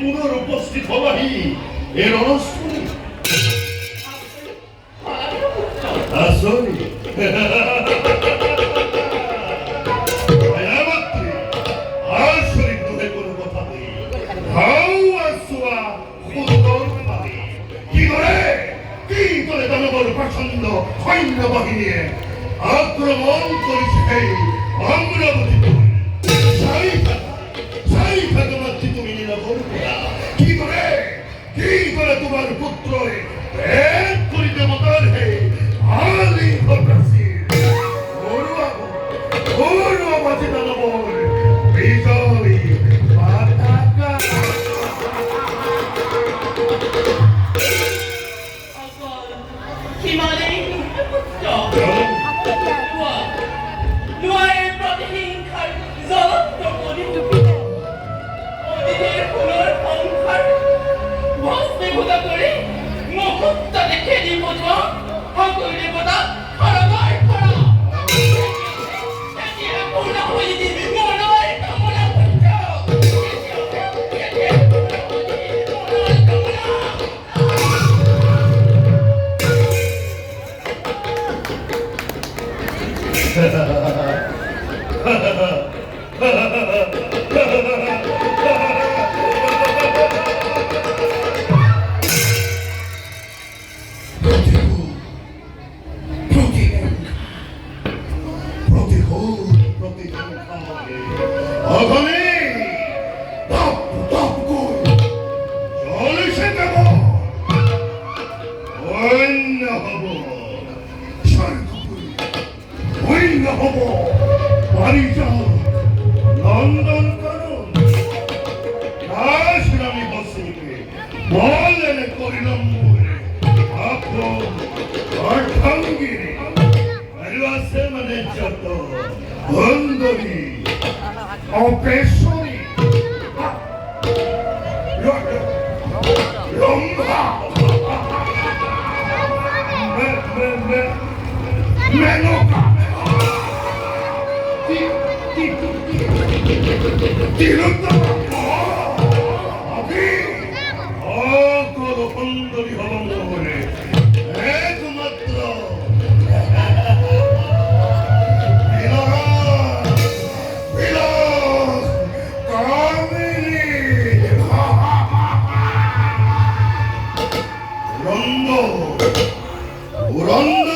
পুনরুপস্থিত হবাহি এর অনুষ্ঠানে আসলে প্রচন্ড সৈন্য বাহিনী আক্রমণ করেছে অমরাবতী তুমি নিরাপদ কি করে তোমার পুত্র করিতে মতার হে আলি বিজয়ী লন্ডন কারণ রাজরানী বসুকে বলেন করিলাম আপন অর্থাঙ্গিনী আছে মানে যত বন্ধনী অপেশনী লম্বা মেনকা সুন্দরী হল মনে একমাত্র রন্দ